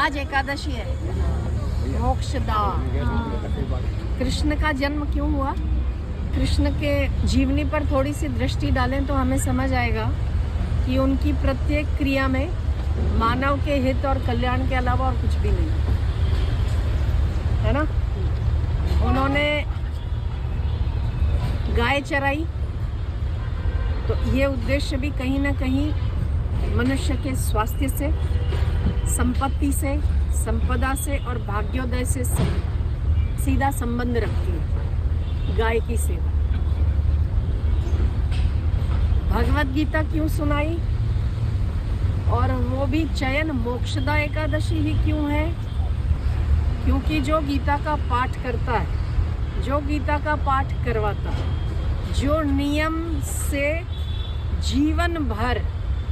आज एकादशी है, मोक्षदा। कृष्ण का जन्म क्यों हुआ? कृष्ण के जीवनी पर थोड़ी सी दृष्टि डालें तो हमें समझ आएगा कि उनकी प्रत्येक क्रिया में मानव के हित और कल्याण के अलावा और कुछ भी नहीं है ना। उन्होंने गाय चराई, तो ये उद्देश्य भी कहीं ना कहीं मनुष्य के स्वास्थ्य से, संपत्ति से, संपदा से और भाग्योदय से सीधा संबंध रखती है गाय की सेवा। भगवत गीता क्यों सुनाई, और वो भी चयन मोक्षदा एकादशी ही क्यों है? क्योंकि जो गीता का पाठ करता है, जो गीता का पाठ करवाता है, जो नियम से जीवन भर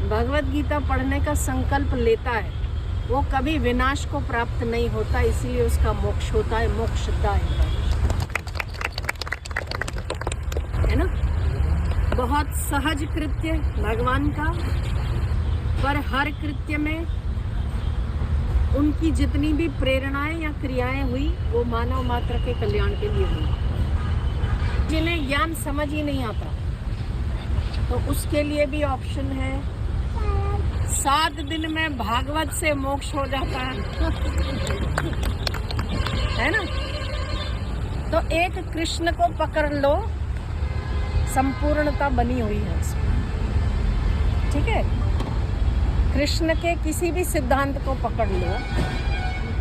भगवत गीता पढ़ने का संकल्प लेता है, वो कभी विनाश को प्राप्त नहीं होता, इसीलिए उसका मोक्ष होता है, मोक्षदा है ना। बहुत सहज कृत्य भगवान का, पर हर कृत्य में उनकी जितनी भी प्रेरणाएं या क्रियाएं हुई वो मानव मात्र के कल्याण के लिए हुई। जिन्हें ज्ञान समझ ही नहीं आता तो उसके लिए भी ऑप्शन है, 7 दिन में भागवत से मोक्ष हो जाता है ना। तो एक कृष्ण को पकड़ लो, संपूर्णता बनी हुई है उसमें, ठीक है। कृष्ण के किसी भी सिद्धांत को पकड़ लो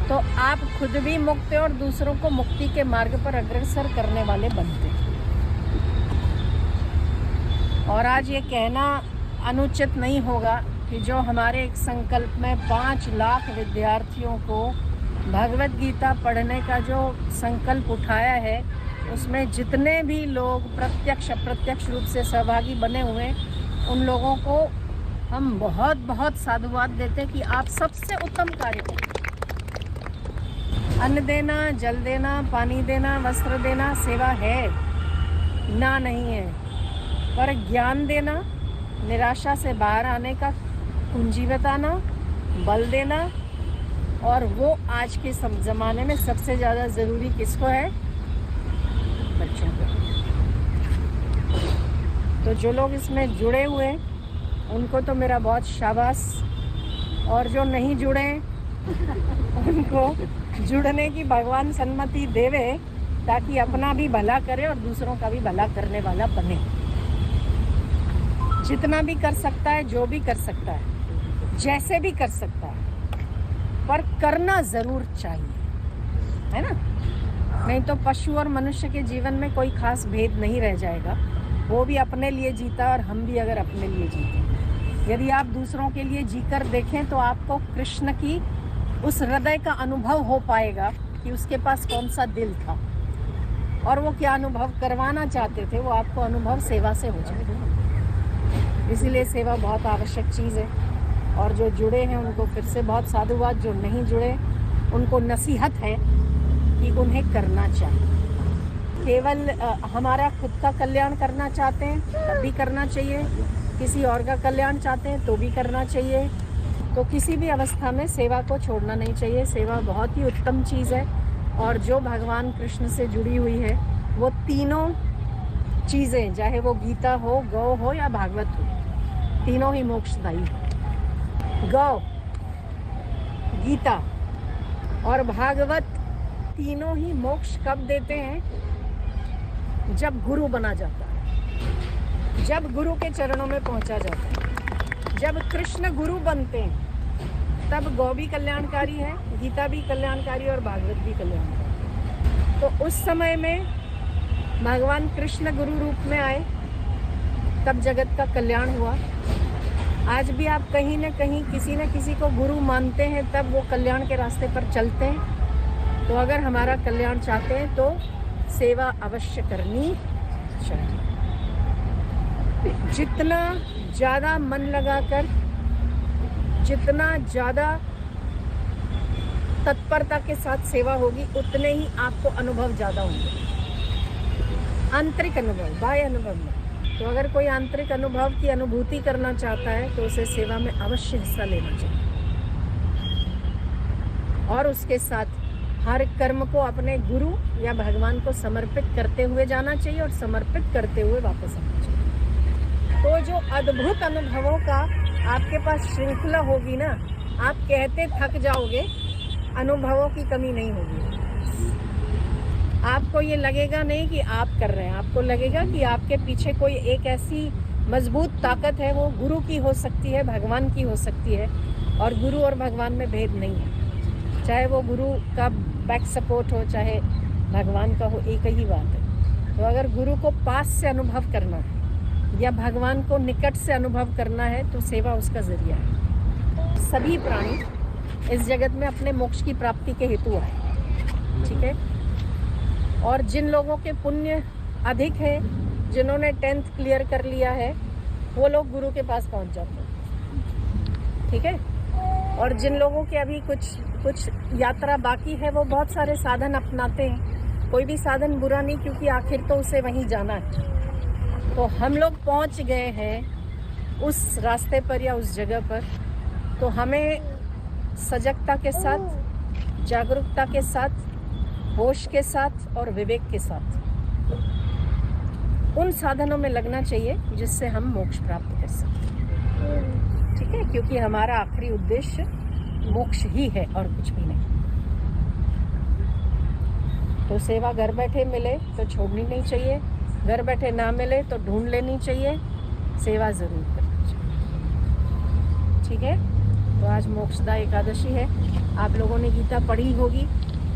तो आप खुद भी मुक्त और दूसरों को मुक्ति के मार्ग पर अग्रसर करने वाले बनते हैं। और आज ये कहना अनुचित नहीं होगा कि जो हमारे एक संकल्प में 5 लाख विद्यार्थियों को भगवत गीता पढ़ने का जो संकल्प उठाया है, उसमें जितने भी लोग प्रत्यक्ष अप्रत्यक्ष रूप से सहभागी बने हुए, उन लोगों को हम बहुत बहुत साधुवाद देते कि आप सबसे उत्तम कार्य करें। अन्न देना, जल देना, पानी देना, वस्त्र देना सेवा है, ना नहीं है। पर ज्ञान देना, निराशा से बाहर आने का कुंजी बताना, बल देना, और वो आज के ज़माने में सबसे ज़्यादा ज़रूरी किसको है? बच्चों को। तो जो लोग इसमें जुड़े हुए उनको तो मेरा बहुत शाबाश, और जो नहीं जुड़े उनको जुड़ने की भगवान सन्मति देवे, ताकि अपना भी भला करे और दूसरों का भी भला करने वाला बने। जितना भी कर सकता है, जो भी कर सकता है, जैसे भी कर सकता है, पर करना ज़रूर चाहिए, है ना। नहीं तो पशु और मनुष्य के जीवन में कोई खास भेद नहीं रह जाएगा। वो भी अपने लिए जीता और हम भी अगर अपने लिए जीते। यदि आप दूसरों के लिए जीकर देखें तो आपको कृष्ण की उस हृदय का अनुभव हो पाएगा कि उसके पास कौन सा दिल था और वो क्या अनुभव करवाना चाहते थे, वो आपको अनुभव सेवा से हो जाएगा। इसीलिए सेवा बहुत आवश्यक चीज़ है। और जो जुड़े हैं उनको फिर से बहुत साधुवाद, जो नहीं जुड़े उनको नसीहत है कि उन्हें करना चाहिए। केवल हमारा खुद का कल्याण करना चाहते हैं तब भी करना चाहिए, किसी और का कल्याण चाहते हैं तो भी करना चाहिए। तो किसी भी अवस्था में सेवा को छोड़ना नहीं चाहिए। सेवा बहुत ही उत्तम चीज़ है, और जो भगवान कृष्ण से जुड़ी हुई है वो तीनों चीज़ें, चाहे वो गीता हो, गौ हो या भागवत हो, तीनों ही मोक्षदायी है। गौ, गीता और भागवत तीनों ही मोक्ष कब देते हैं? जब गुरु बना जाता है, जब गुरु के चरणों में पहुंचा जाता है। जब कृष्ण गुरु बनते हैं तब गौ भी कल्याणकारी है, गीता भी कल्याणकारी और भागवत भी कल्याणकारी। तो उस समय में भगवान कृष्ण गुरु रूप में आए, तब जगत का कल्याण हुआ। आज भी आप कहीं न कहीं किसी न किसी को गुरु मानते हैं, तब वो कल्याण के रास्ते पर चलते हैं। तो अगर हमारा कल्याण चाहते हैं तो सेवा अवश्य करनी चाहिए। जितना ज़्यादा मन लगाकर, जितना ज़्यादा तत्परता के साथ सेवा होगी, उतने ही आपको अनुभव ज़्यादा होंगे। आंतरिक अनुभव, बाह्य अनुभव में। तो अगर कोई आंतरिक अनुभव की अनुभूति करना चाहता है तो उसे सेवा में अवश्य हिस्सा लेना चाहिए। और उसके साथ हर कर्म को अपने गुरु या भगवान को समर्पित करते हुए जाना चाहिए और समर्पित करते हुए वापस आना चाहिए। तो जो अद्भुत अनुभवों का आपके पास श्रृंखला होगी ना, आप कहते थक जाओगे, अनुभवों की कमी नहीं होगी। आपको ये लगेगा नहीं कि आप कर रहे हैं, आपको लगेगा कि आपके पीछे कोई एक ऐसी मजबूत ताकत है, वो गुरु की हो सकती है, भगवान की हो सकती है। और गुरु और भगवान में भेद नहीं है, चाहे वो गुरु का बैक सपोर्ट हो चाहे भगवान का हो, एक ही बात है। तो अगर गुरु को पास से अनुभव करना है या भगवान को निकट से अनुभव करना है तो सेवा उसका जरिया है। सभी प्राणी इस जगत में अपने मोक्ष की प्राप्ति के हेतु आए, ठीक है। और जिन लोगों के पुण्य अधिक है, जिन्होंने 10th क्लियर कर लिया है, वो लोग गुरु के पास पहुंच जाते हैं, ठीक है। और जिन लोगों के अभी कुछ यात्रा बाकी है, वो बहुत सारे साधन अपनाते हैं। कोई भी साधन बुरा नहीं, क्योंकि आखिर तो उसे वहीं जाना है। तो हम लोग पहुंच गए हैं उस रास्ते पर या उस जगह पर, तो हमें सजगता के साथ, जागरूकता के साथ, होश के साथ और विवेक के साथ उन साधनों में लगना चाहिए जिससे हम मोक्ष प्राप्त कर सकें, ठीक है। क्योंकि हमारा आखिरी उद्देश्य मोक्ष ही है और कुछ भी नहीं। तो सेवा घर बैठे मिले तो छोड़नी नहीं चाहिए, घर बैठे ना मिले तो ढूंढ लेनी चाहिए, सेवा जरूर करनी चाहिए, ठीक है। तो आज मोक्षदा एकादशी है। आप लोगों ने गीता पढ़ी होगी,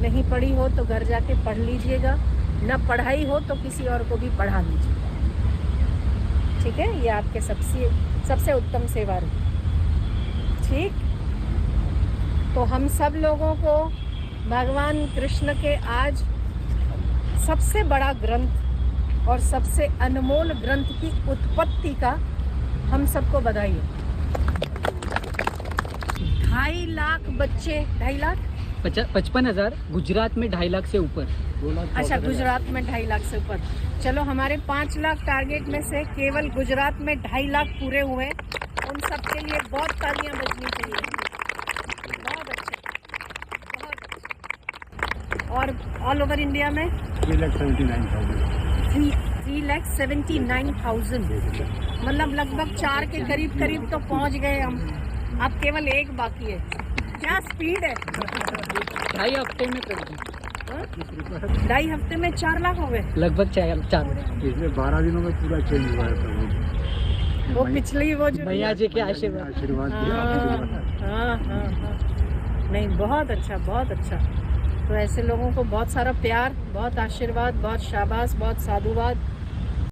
नहीं पढ़ी हो तो घर जाके पढ़ लीजिएगा, न पढ़ाई हो तो किसी और को भी पढ़ा लीजिएगा, ठीक है। ये आपके सबसे उत्तम सेवा रूप, ठीक। तो हम सब लोगों को भगवान कृष्ण के आज सबसे बड़ा ग्रंथ और सबसे अनमोल ग्रंथ की उत्पत्ति का हम सबको बधाई हो। 2.5 लाख बच्चे, 2.5 लाख 55,000, गुजरात में 2.5 लाख से ऊपर। अच्छा, गुजरात में 2.5 लाख से ऊपर। चलो, हमारे 5 लाख टारगेट में से केवल गुजरात में 2.5 लाख पूरे हुए। उन सबके लिए बहुत तालियां बजनी चाहिए। बहुत अच्छे, बहुत अच्छे। और ऑल ओवर इंडिया में 3,79,000, मतलब लगभग 4 के करीब तो पहुंच गए हम। अब केवल 1 बाकी है। क्या स्पीड है! 2.5 हफ्ते में कर दी। 2.5 हफ्ते में 4 लाख हो गए, लगभग 4। इसमें 12 दिनों में पूरा चेंज हुआ है। वो पिछली वो जो मैया जी के आशीर्वाद। हाँ। नहीं, बहुत अच्छा, बहुत अच्छा। तो ऐसे लोगों को बहुत सारा प्यार, बहुत आशीर्वाद, बहुत शाबाश, बहुत साधुवाद।